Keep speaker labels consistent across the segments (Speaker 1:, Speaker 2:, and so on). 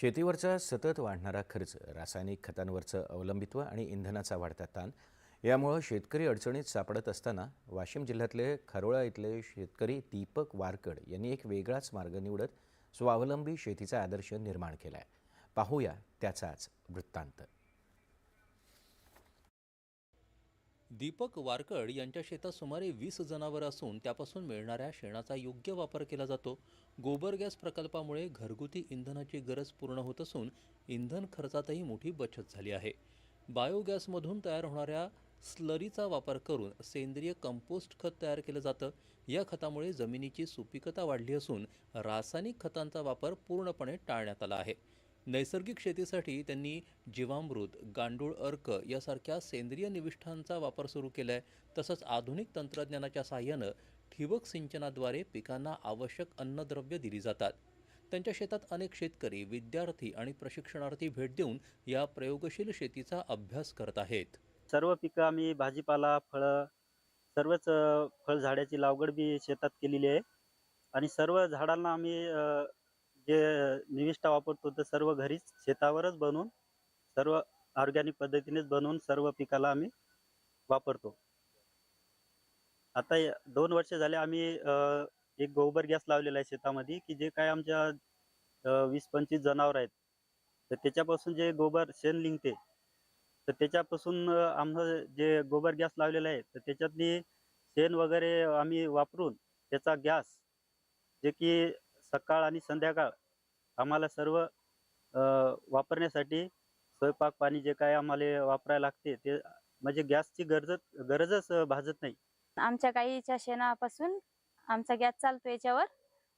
Speaker 1: शेतीवरचा सतत वाढणारा खर्च, रासायनिक खतांवरचं अवलंबित्व आणि इंधनाचा वाढता ताण यामुळे शेतकरी अडचणीत सापडत असताना वाशिम जिल्ह्यातले खरोळा इथले शेतकरी दीपक वारकड यांनी एक वेगळाच मार्ग निवडत स्वावलंबी शेतीचा आदर्श निर्माण केला आहे. पाहूया त्याचाच वृत्तांत.
Speaker 2: दीपक वारकड यांच्या शेतात सुमारे 20 जनावरं असून त्यापासून मिळणाऱ्या शेणाचा योग्य वापर केला जातो. गोबर गॅस प्रकल्पामुळे घरगुती इंधनाची गरज पूर्ण होत असून इंधन खर्चातही मोठी बचत झाली आहे. बायोगॅसमधून तयार होणाऱ्या स्लरीचा वापर करून सेंद्रिय कंपोस्ट खत तयार केलं जातं. या खतामुळे जमिनीची सुपीकता वाढली असून रासायनिक खतांचा वापर पूर्णपणे टाळण्यात आला आहे. नैसर्गिक शेतीसाठी त्यांनी जीवामृत, गांडूळ अर्क यासारख्या सेंद्रिय निविष्ठांचा वापर सुरू केला आहे. तसंच आधुनिक तंत्रज्ञानाच्या साहाय्यानं ठिबक सिंचनाद्वारे पिकांना आवश्यक अन्नद्रव्य दिली जातात. त्यांच्या शेतात अनेक शेतकरी, विद्यार्थी आणि प्रशिक्षणार्थी भेट देऊन या प्रयोगशील शेतीचा अभ्यास करत आहेत.
Speaker 3: सर्व पिकं आम्ही भाजीपाला, फळं सर्वच फळझाडाची लागवड बी शेतात केलेली आहे आणि सर्व झाडांना आम्ही जे निविष्ठा वापरतो ते सर्व घरीच शेतावरच बनवून सर्व ऑर्गॅनिक पद्धतीनेच बनवून सर्व पिकाला आम्ही वापरतो. आता 2 वर्ष झाले आम्ही एक गोबर गॅस लावलेला आहे शेतामध्ये, की जे काय आमच्या 20-25 जनावर आहेत, तर त्याच्यापासून जे गोबर शेण निघते, तर त्याच्यापासून आम्हाला जे गोबर गॅस लावलेला आहे, तर त्याच्यातली शेण वगैरे आम्ही वापरून त्याचा गॅस, जे की सकाळ आणि संध्याकाळ आम्हाला सर्व वापरण्यासाठी स्वयंपाक पाणी जे काय आम्हाला वापरायला लागते, ते म्हणजे गॅसची गरजच भासत नाही.
Speaker 4: आमच्या गाईच्या शेणापासून आमचा गॅस चालतो याच्यावर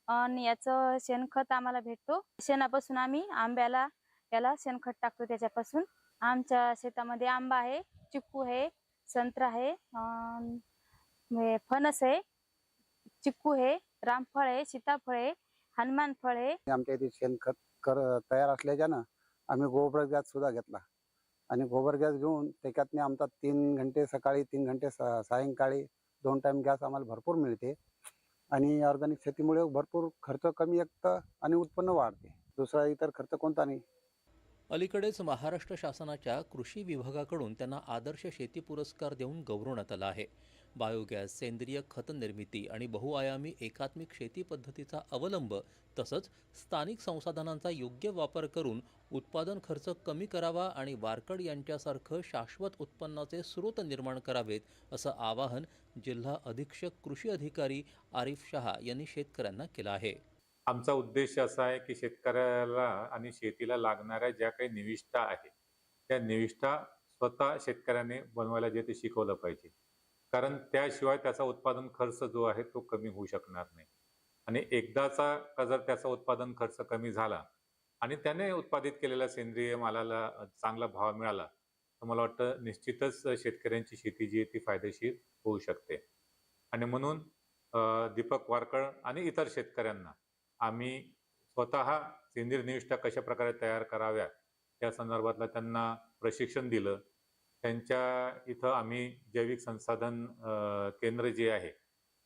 Speaker 4: आणि याचं शेणखत आम्हाला भेटतो. शेणापासून आम्ही आंब्याला याला शेणखत टाकतो. त्याच्यापासून आमच्या शेतामध्ये आंबा आहे, चिक्कू आहे, संत्रा आहे, फणस आहे, चिक्कू आहे, रामफळ आहे, सीताफळ आहे, हनुमान फळ आहे.
Speaker 5: आमच्या इथे शेणखत तयार असल्याच्यानं आम्ही गोबर गॅस सुद्धा घेतला आणि गोबर गॅस घेऊन त्याच्यातने आमचा 3 घंटे सकाळी, 3 घंटे सायंकाळी 2 टाइम गॅस आम्हाला भरपूर मिळते आणि ऑर्गॅनिक शेतीमुळे भरपूर खर्च कमी येतं आणि उत्पन्न वाढते. दुसरा इतर खर्च कोणता नाही.
Speaker 2: अलीकडेच महाराष्ट्र शासनाच्या कृषी विभागाकडून त्यांना आदर्श शेती पुरस्कार देऊन गौरवण्यात आला आहे. बायोगॅस, सेंद्रिय खत निर्मिती आणि बहुआयामी एकात्मिक शेती पद्धतीचा अवलंब तसंच स्थानिक संसाधनांचा योग्य वापर करून उत्पादन खर्च कमी करावा आणि वारकड यांच्यासारखं शाश्वत उत्पन्नाचे स्रोत निर्माण करावेत, असं आवाहन जिल्हा अधीक्षक कृषी अधिकारी आरिफ शहा यांनी शेतकऱ्यांना केलं आहे.
Speaker 6: आमचा उद्देश असा आहे की शेतकऱ्याला आणि शेतीला लागणाऱ्या ज्या काही निविष्ठा आहे, त्या निविष्ठा स्वतः शेतकऱ्याने बनवायला जे ते शिकवलं पाहिजे. कारण त्याशिवाय त्याचा उत्पादन खर्च जो आहे तो कमी होऊ शकणार नाही. आणि एकदाचा जर त्याचा उत्पादन खर्च कमी झाला आणि त्याने उत्पादित केलेल्या सेंद्रिय मालाला चांगला भाव मिळाला, तर मला वाटतं निश्चितच शेतकऱ्यांची शेती जी आहे ती फायदेशीर होऊ शकते. आणि म्हणून दीपक वारकड आणि इतर शेतकऱ्यांना आम्ही स्वतः सेंद्रिय निविष्ठा कशा प्रकारे तयार कराव्यात या संदर्भातलं त्यांना प्रशिक्षण दिलं. त्यांच्या इथं आम्ही जैविक संसाधन केंद्र जे आहे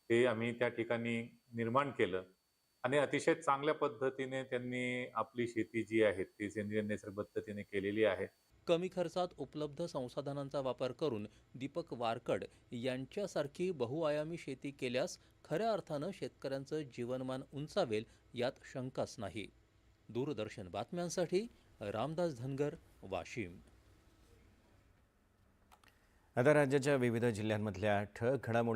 Speaker 6: ते आम्ही त्या ठिकाणी निर्माण केलं आणि अतिशय चांगल्या पद्धतीने त्यांनी आपली शेती जी आहे ती सेंद्रिय नैसर्गिक पद्धतीने केलेली आहे.
Speaker 2: कमी खर्चात उपलब्ध संसाधनांचा वापर करून दीपक वारकड यांच्यासारखी बहुआयामी शेती केल्यास खऱ्या अर्थानं शेतकऱ्यांचं जीवनमान उंचावेल, यात शंकाच नाही. दूरदर्शन बातम्यांसाठी रामदास धनगर, वाशिम.
Speaker 1: आता राज्याच्या विविध जिल्ह्यांमधल्या ठळक घडामोडी